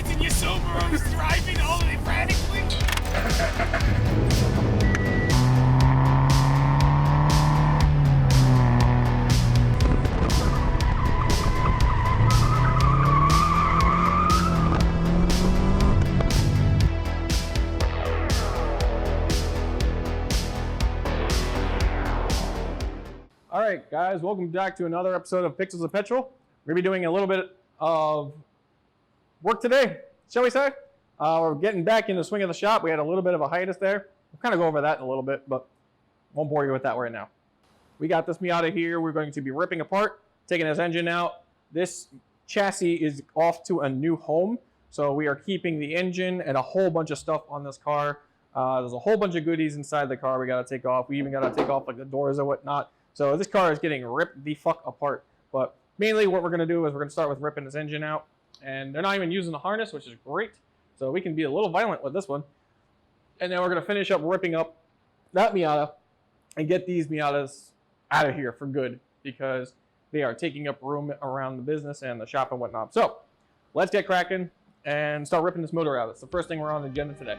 minutes and you're sober. I was driving all the way frantically. All right, guys, welcome back to another episode of Pixels of Petrol. We're going to be doing a little bit of work today, shall we say? We're getting back in the swing of the shop. We had a little bit of a hiatus there. We'll kind of go over that in a little bit, but won't bore you with that right now. We got this Miata here. We're going to be ripping apart, taking this engine out. This chassis is off to a new home, so we are keeping the engine and a whole bunch of stuff on this car. There's a whole bunch of goodies inside the car we got to take off. We even got to take off like the doors or whatnot. So this car is getting ripped the fuck apart. But mainly what we're going to do is we're going to start with ripping this engine out. And they're not even using the harness, which is great. So we can be a little violent with this one. And then we're going to finish up ripping up that Miata and get these Miatas out of here for good, because they are taking up room around the business and the shop and whatnot. So let's get cracking and start ripping this motor out. It's the first thing we're on the agenda today.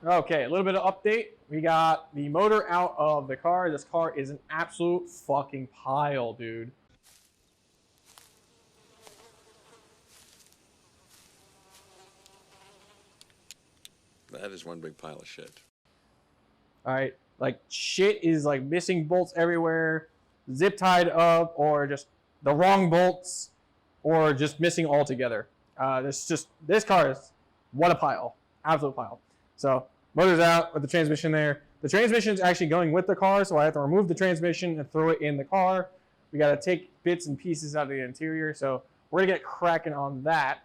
Okay, a little bit of update. We got the motor out of the car. This car is an absolute fucking pile, dude. That is one big pile of shit. All right, like shit is like missing bolts everywhere, zip tied up, or just the wrong bolts, or just missing altogether. This car is what a pile, absolute pile. So motor's out with the transmission there. The transmission is actually going with the car, so I have to remove the transmission and throw it in the car. We got to take bits and pieces out of the interior, so we're gonna get cracking on that,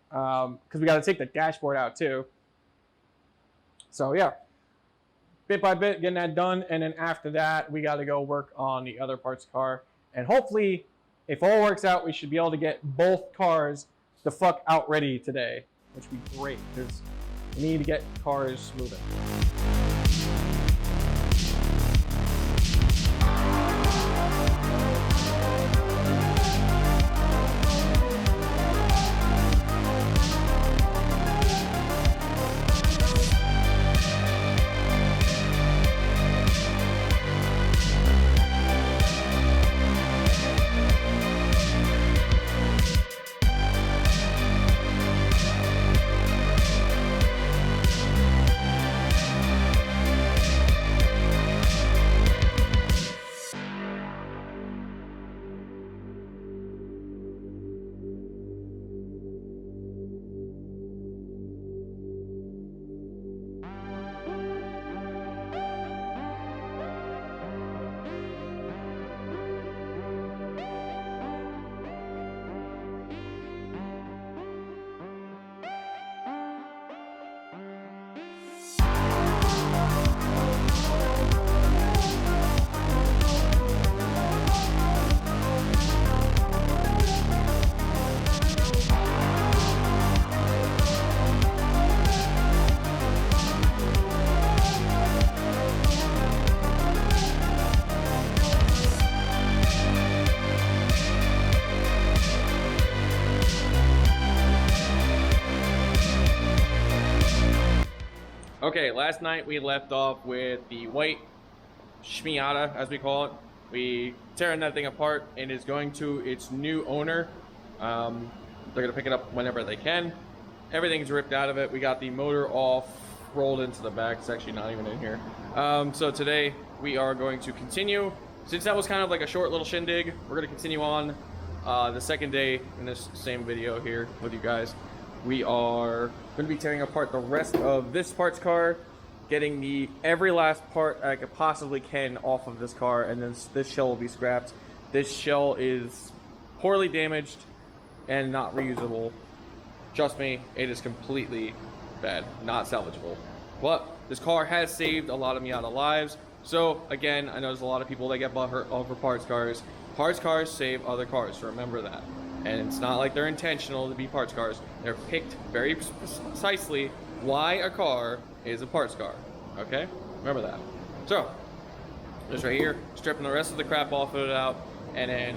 because we got to take the dashboard out too. So yeah, bit by bit getting that done, and then after that we got to go work on the other parts of the car, and hopefully, if all works out, we should be able to get both cars the fuck out ready today, which would be great, because we need to get cars moving. Okay, last night we left off with the white Miata, as we call it. We tearing that thing apart and it's going to its new owner. They're gonna pick it up whenever they can. Everything's ripped out of it. We got the motor off, rolled into the back. It's actually not even in here. So today we are going to continue. Since that was kind of like a short little shindig, we're gonna continue on the second day in this same video here with you guys. We are gonna be tearing apart the rest of this parts car, getting every last part I possibly can off of this car, and then this shell will be scrapped. This shell is poorly damaged and not reusable. Trust me, it is completely bad, not salvageable. But this car has saved a lot of Miata lives. So again, I know there's a lot of people that get butthurt over parts cars. Parts cars save other cars, so remember that. And it's not like they're intentional to be parts cars. They're picked very precisely why a car is a parts car. Okay? Remember that. So, just right here, stripping the rest of the crap off of it out, and then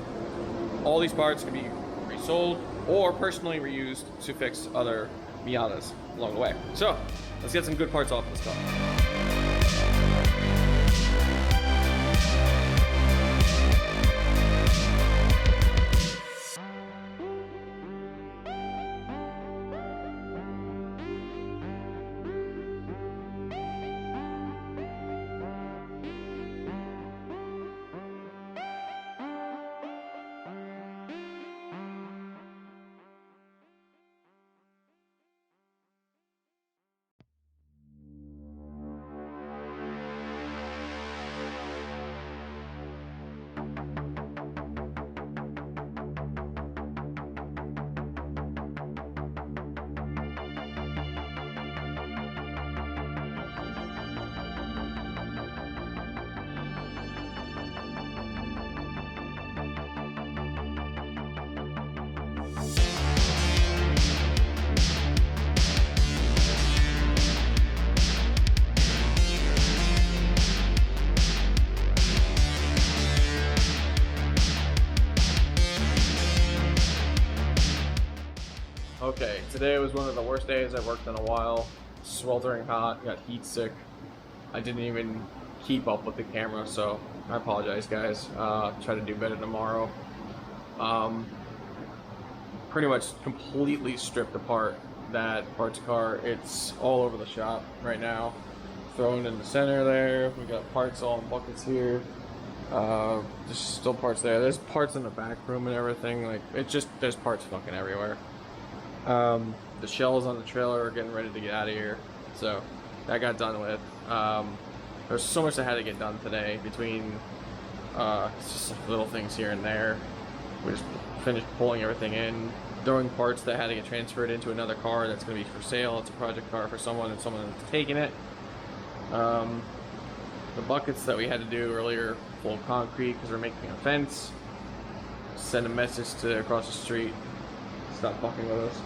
all these parts can be resold or personally reused to fix other Miatas along the way. So, let's get some good parts off this car. Okay, today was one of the worst days I've worked in a while. Sweltering hot, got heat sick. I didn't even keep up with the camera, so I apologize, guys. Try to do better tomorrow. Pretty much completely stripped apart that parts car. It's all over the shop right now. Thrown in the center there. We got parts all in buckets here. There's still parts there. There's parts in the back room and everything. Like, it's just, there's parts fucking everywhere. The shells on the trailer are getting ready to get out of here, so that got done with. There's so much that had to get done today between just little things here and there. We just finished pulling everything in, throwing parts that had to get transferred into another car that's going to be for sale. It's a project car for someone, and someone that's taking it. The buckets that we had to do earlier full of concrete because we're making a fence. Send a message to across the street. Stop fucking with us.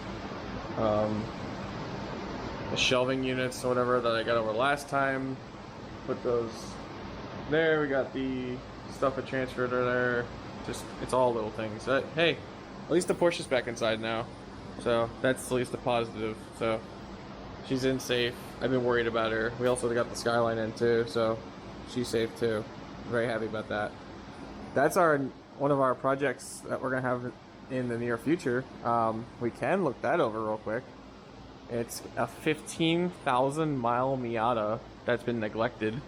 The shelving units or whatever that I got over last time, put those there. We got the stuff that transferred there. Just, it's all little things. But hey, at least the Porsche's back inside now, so that's at least a positive. So she's in safe. I've been worried about her. We also got the Skyline in too, so she's safe too. Very happy about that. That's one of our projects that we're gonna have in the near future. We can look that over real quick. It's a 15,000 mile Miata that's been neglected.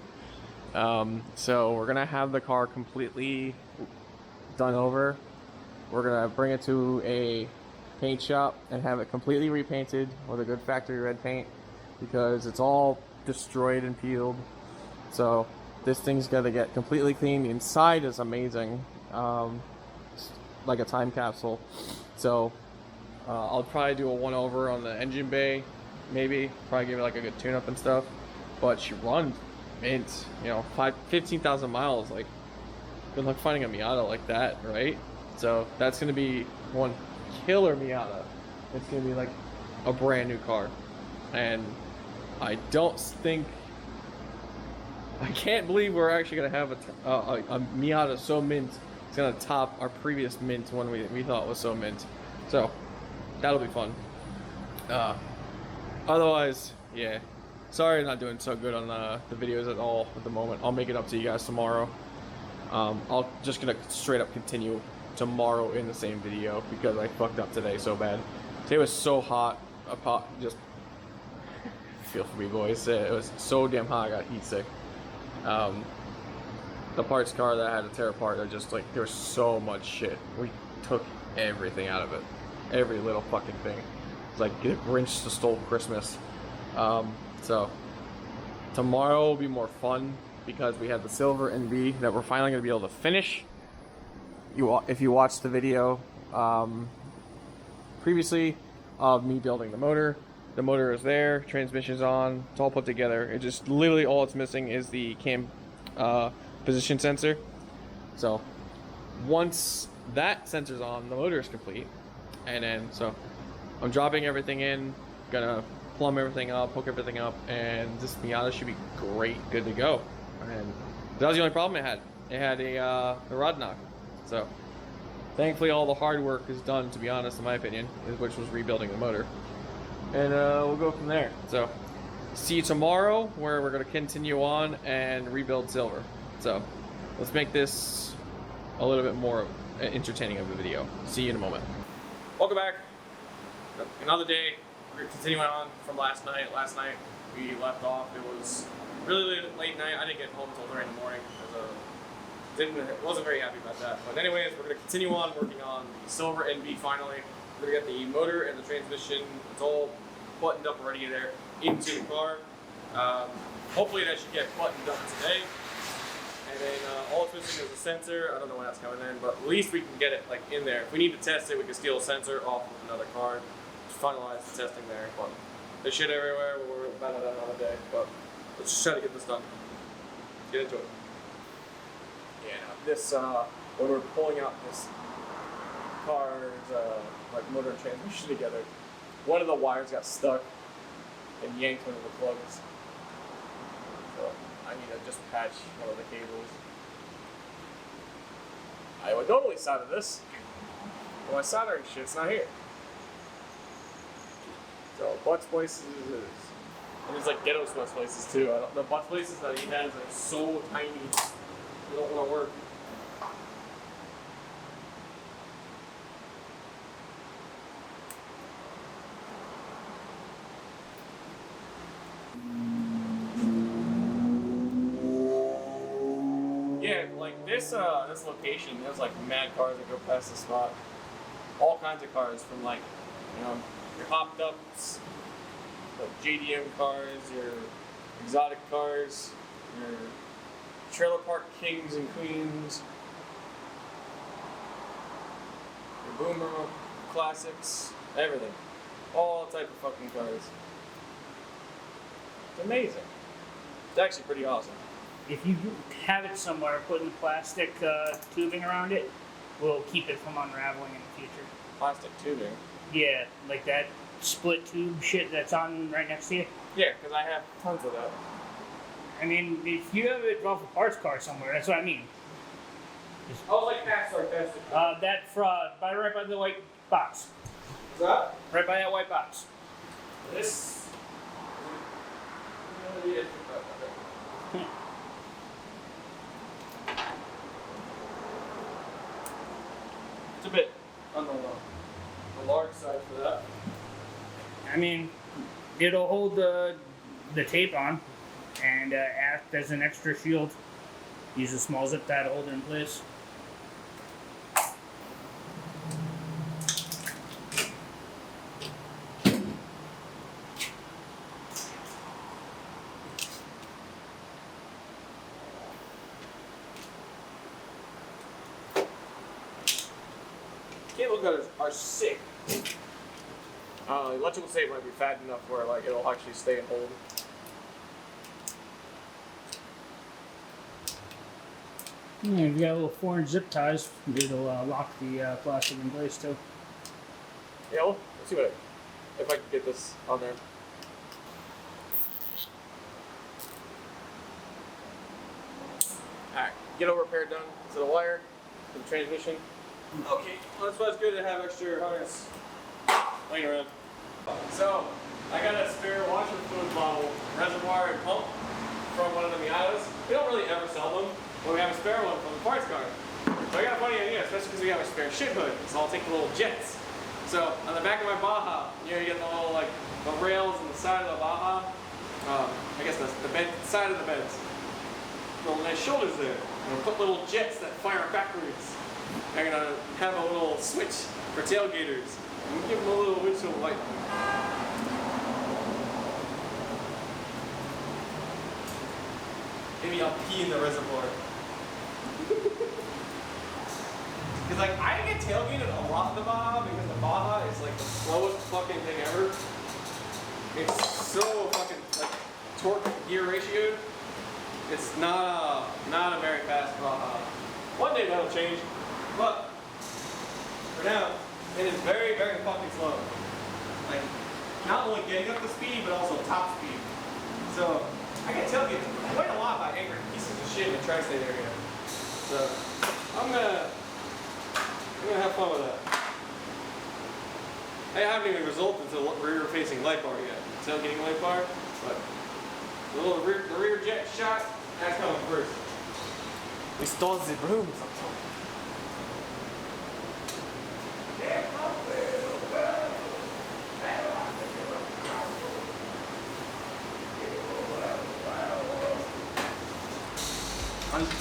So we're gonna have the car completely done over. We're gonna bring it to a paint shop and have it completely repainted with a good factory red paint because it's all destroyed and peeled. So this thing's gonna get completely clean. The inside is amazing. Like a time capsule. So I'll probably do a one over on the engine bay, maybe probably give it like a good tune up and stuff, but she runs mint, 15,000 miles. Like, good luck finding a Miata like that, right? So that's gonna be one killer Miata. It's gonna be like a brand new car, and I can't believe we're actually gonna have a Miata so mint. It's gonna top our previous mint one we thought was so mint. So that'll be fun. Otherwise, yeah. Sorry I'm not doing so good on the videos at all at the moment. I'll make it up to you guys tomorrow. I'll just gonna straight up continue tomorrow in the same video because I fucked up today so bad. Today was so hot. Just feel for me, boys. It was so damn hot. I got heat sick. The parts car that I had to tear apart are just like, there was so much shit. We took everything out of it. Every little fucking thing. It's like the Grinch that stole Christmas. So tomorrow will be more fun because we have the silver NB that we're finally going to be able to finish. If you watched the video previously of me building the motor is there, transmission's on, it's all put together. It just literally all it's missing is the cam position sensor. So once that sensor's on, the motor is complete. And then so I'm dropping everything in, gonna plumb everything up, hook everything up, and this Miata should be great, good to go. And that was the only problem it had. It had a rod knock. So thankfully all the hard work is done, to be honest, in my opinion, which was rebuilding the motor. And we'll go from there. So see you tomorrow, where we're gonna continue on and rebuild silver. So let's make this a little bit more entertaining of a video. See you in a moment. Welcome back. Another day. We're continuing on from last night. Last night we left off. It was really late night. I didn't get home until 3 in the morning. Wasn't very happy about that. But anyways, we're going to continue on working on the silver NB finally. We're going to get the motor and the transmission. It's all buttoned up already there into the car. Hopefully that should get buttoned up today. And then all it's missing is a sensor. I don't know when that's coming in, but at least we can get it like in there. If we need to test it, we can steal a sensor off of another car to finalize the testing there. But there's shit everywhere. We're about to another day. But let's just try to get this done. Let's get into it. Yeah, this when we're pulling out this car's like motor and transmission together, one of the wires got stuck and yanked one of the plugs. So I need to just patch one of the cables. I would normally solder this, but my soldering shit's not here. So butt places it is. And there's like ghetto sweat places too. The butt places that he has are so tiny. They don't want to work. Yeah, like this location, there's like mad cars that go past the spot. All kinds of cars, from like, you know, your hopped ups, like JDM cars, your exotic cars, your trailer park kings and queens, your boomer classics, everything. All type of fucking cars. It's amazing. It's actually pretty awesome. If you have it somewhere, putting the plastic tubing around it will keep it from unraveling in the future. Plastic tubing? Yeah, like that split tube shit that's on right next to you. Yeah, because I have tons of that. I mean, if you have it off a parts car somewhere, that's what I mean. Oh, like that, sorry, plastic. That right by the white box. What's that? Right by that white box. This. It's a bit on the large side for that. I mean, it'll hold the tape on and act as an extra shield. Use a small zip tie to hold it in place. Cable gutters are sick. Electrical tape might be fat enough where like it'll actually stay and hold. Yeah, if you got little 4-inch zip ties, it'll lock the plastic in place too. Yeah, well, let's see if I can get this on there. Alright, get a repair done to the wire, to the transmission. Okay, well, that's why it's good to have extra harness laying around. So, I got a spare washer fluid bottle, reservoir and pump from one of the Miatas. We don't really ever sell them, but we have a spare one from the parts car. So I got a funny idea, especially because we have a spare shit hood. So I'll take the little jets. So on the back of my Baja, you know, you get the little like the rails on the side of the Baja. I guess the bed side of the beds. Little nice shoulders there. I'm gonna put little jets that fire backwards. I'm gonna have a little switch for tailgaters. I'm gonna give them a little windshield wiper. Maybe I'll pee in the reservoir. Cause like I get tailgated a lot in the Baja because the Baja is like the slowest fucking thing ever. It's so fucking like torque gear ratio. It's not a very fast Baja. One day that'll change, but for now it is very fucking slow. Like not only getting up to speed but also top speed. So I get tailgated quite a lot by angry pieces of shit in the tri-state area. So I'm gonna have fun with that. I haven't even resulted to rear-facing light bar yet. Tailgating light bar, but the rear jet shot, that's coming first. We stole the broom sometimes.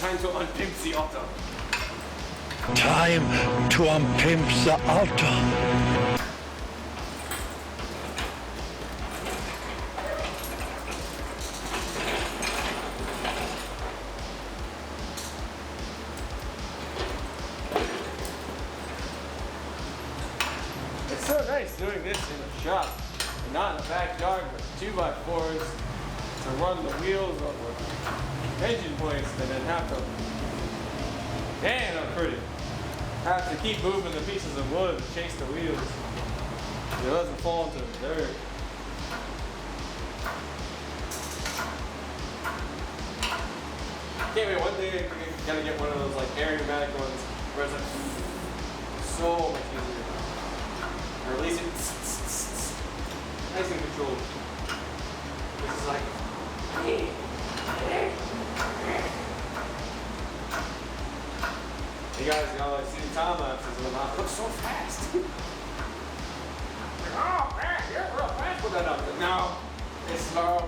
Time to unpimp the auto. Time to unpimp the auto. It's so nice doing this in a shop, and not in the backyard with 2x4s to run the wheels of the engine points and then have to, man, I'm pretty. Have to keep moving the pieces of wood to chase the wheels. It doesn't fall into the dirt. Can't wait, one day I'm gonna get one of those like air pneumatic ones where it's like so much easier. Or at least it's nice and controlled. This is like, you guys gotta see the time lapses and not look so fast. Like, oh man, you're real fast with that up. No, it's slow.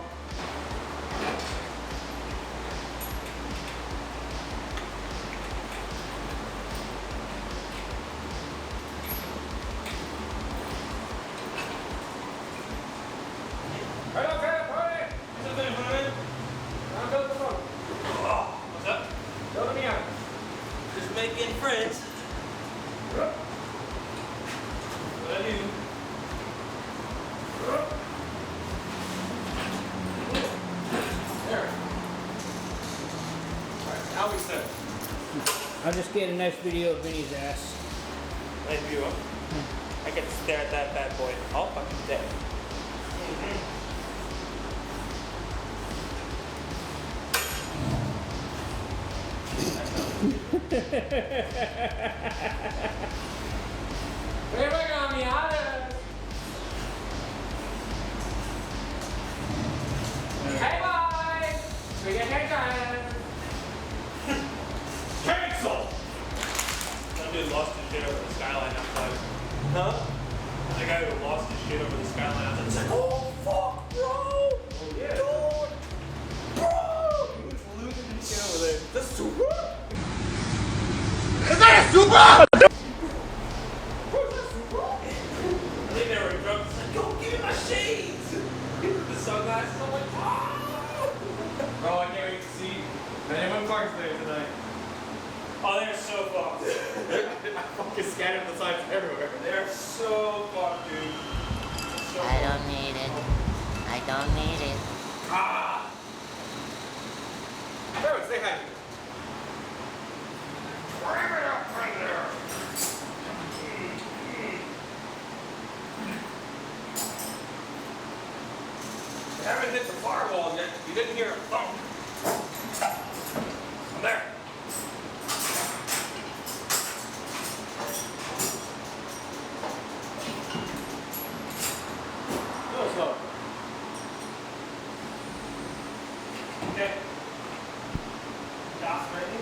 Right up there, buddy! What's up there, buddy? I'm building the phone. Oh, what's up? Building me out. Just making friends. What I do? There. Alright, now we set. I'll just get a nice video of Vinny's ass. Nice view, huh? I can stare at that bad boy all fucking day. Here we go, Miata. Hey, boy! We get haircut. Cancel! That dude lost his shit over the skyline outside. Huh? The guy who lost his shit over the skyline outside. He's like, oh fuck, bro! Oh, yeah. Dude! Bro! He was losing his shit over there. The super? Is that a Supra? I think they were drunk. He's like, yo, give me my shades! The sunglasses, I'm like, oh! Bro, I can't wait to see the M1 cars there tonight. Oh, they're so fucked. I fucking scattered the signs everywhere. They're so fucked, dude. So I don't need it. I don't need it. Ah! Bro, say hi to me. Bring it up right there. You haven't hit the firewall yet. You didn't hear a thump. I'm there. No, slow. Okay. That's ready.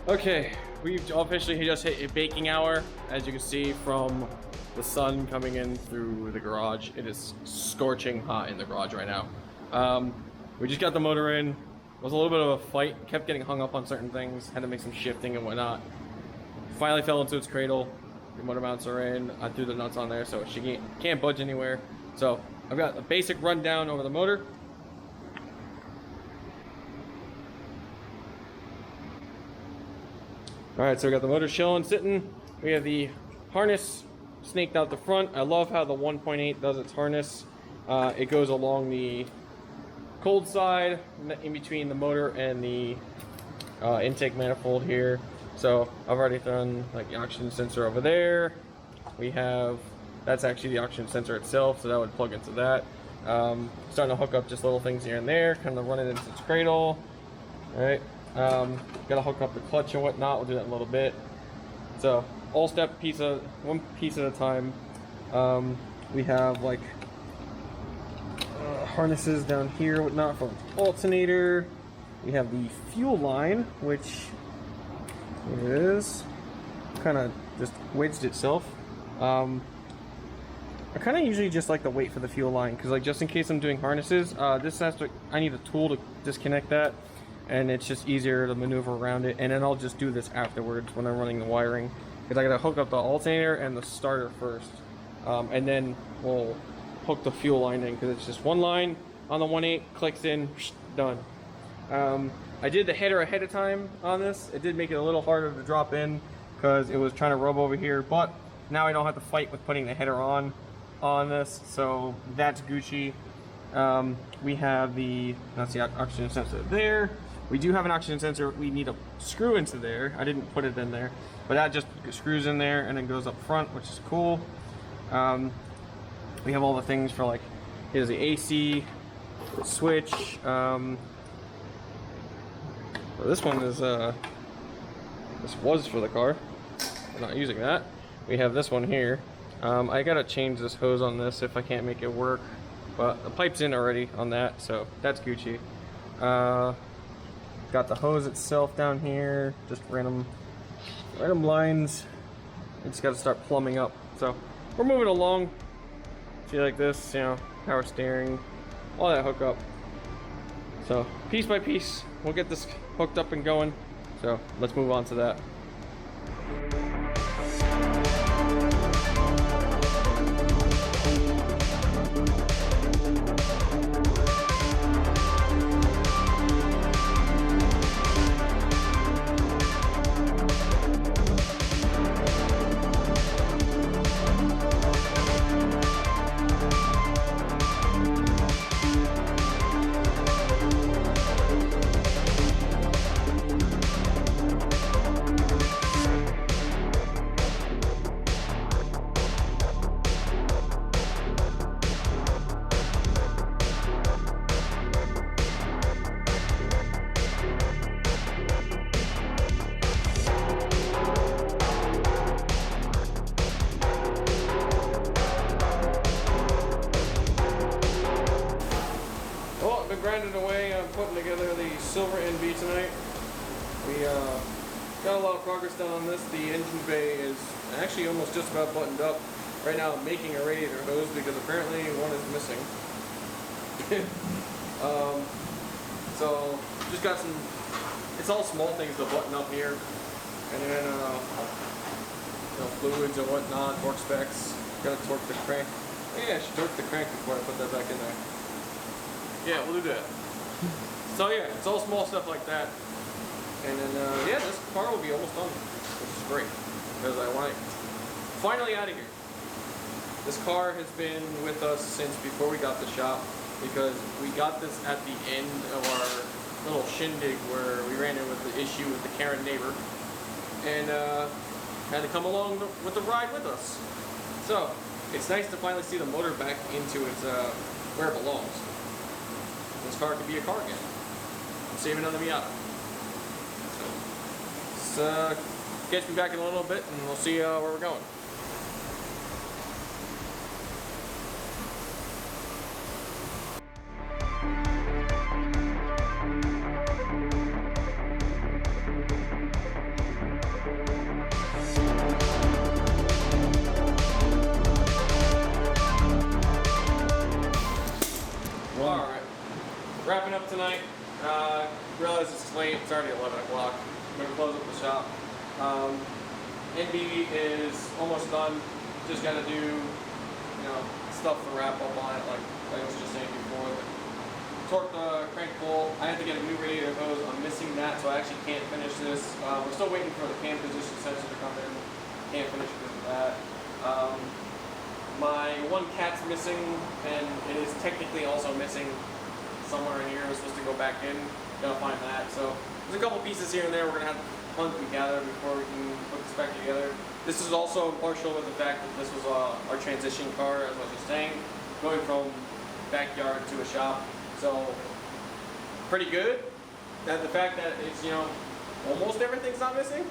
Okay, we've officially just hit a baking hour. As you can see from the sun coming in through the garage, it is scorching hot in the garage right now. We just got the motor in. It was a little bit of a fight, kept getting hung up on certain things, had to make some shifting and whatnot. Finally fell into its cradle. The motor mounts are in. I threw the nuts on there so she can't budge anywhere. So I've got a basic rundown over the motor. Alright, so we got the motor chilling, sitting. We have the harness snaked out the front. I love how the 1.8 does its harness. It goes along the cold side, in between the motor and the intake manifold here. So I've already done like the oxygen sensor over there. We have, that's actually the oxygen sensor itself, so that would plug into that. Starting to hook up just little things here and there, kind of run it into its cradle. All right. Gotta hook up the clutch and whatnot. We'll do that in a little bit. So all step one piece at a time. We have like harnesses down here, whatnot, for the alternator. We have the fuel line, which is kind of just wedged itself. I kind of usually just like to wait for the fuel line because, like, just in case I'm doing harnesses, I need a tool to disconnect that. And it's just easier to maneuver around it, and then I'll just do this afterwards when I'm running the wiring, because I gotta hook up the alternator and the starter first, and then we'll hook the fuel line in, because it's just one line on the 1.8, clicks in, done. I did the header ahead of time on this. It did make it a little harder to drop in because it was trying to rub over here, but now I don't have to fight with putting the header on this, so that's Gucci. We have that's the oxygen sensor there. We do have an oxygen sensor. We need a screw into there. I didn't put it in there, but that just screws in there and then goes up front, which is cool. We have all the things for, like, here's the AC, the switch. Well, this one is, this was for the car. We're not using that. We have this one here. I gotta change this hose on this if I can't make it work, but the pipe's in already on that, so that's Gucci. Got the hose itself down here, just random lines. You just got to start plumbing up. So we're moving along. See, like this, you know, power steering, all that hookup. So piece by piece, we'll get this hooked up and going. So let's move on to that. Grinding away on putting together the silver NB tonight. We got a lot of progress done on this. The engine bay is actually almost just about buttoned up. Right now I'm making a radiator hose because apparently one is missing. So just got some, it's all small things to button up here. And then you know, fluids and whatnot, torque specs. Gotta torque the crank. Yeah, I should torque the crank before I put that back in there. Yeah, we'll do that. So yeah, it's all small stuff like that. And then, yeah, this car will be almost done, which is great, because I want it finally out of here. This car has been with us since before we got the shop, because we got this at the end of our little shindig where we ran into the issue with the Karen neighbor, and had to come along with the ride with us. So it's nice to finally see the motor back into its where it belongs. This car could be a car again. I'm saving another Miata. So, catch me back in a little bit and we'll see where we're going. wrapping up tonight. Realize it's late. It's already 11 o'clock. I'm gonna close up the shop. NB is almost done. Just gotta do, you know, stuff to wrap up on it, like I was just saying before. Torque the crank bolt. I have to get a new radiator hose. I'm missing that, so I actually can't finish this. We're still waiting for the cam position sensor to come in. Can't finish it with that. My one cat's missing, and it is technically also missing somewhere in here. It's supposed to go back in. Gotta find that. So there's a couple pieces here and there we're gonna have to hunt together before we can put this back together. This is also partial with the fact that this was our transition car, as I was just saying, going from backyard to a shop. So pretty good. That the fact that it's, you know, almost everything's not missing.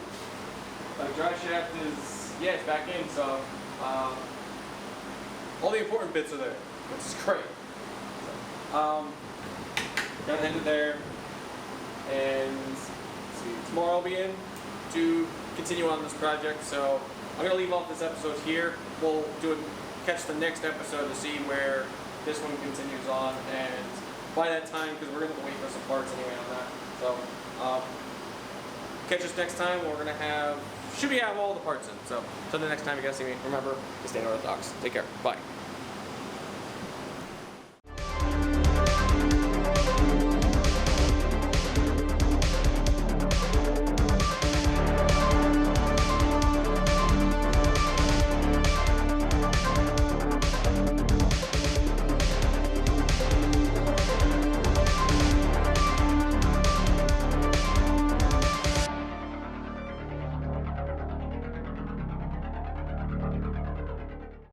Like drive shaft is, yeah, it's back in. So all the important bits are there, which is great. So, gonna end it there, and see, tomorrow I'll be in to continue on this project. So I'm gonna leave off this episode here. We'll catch the next episode to see where this one continues on, and by that time, because we're gonna have to wait for some parts anyway on that. So catch us next time. We're gonna have, should we have all the parts in? So until the next time you guys see me, remember to stay unorthodox. Take care. Bye.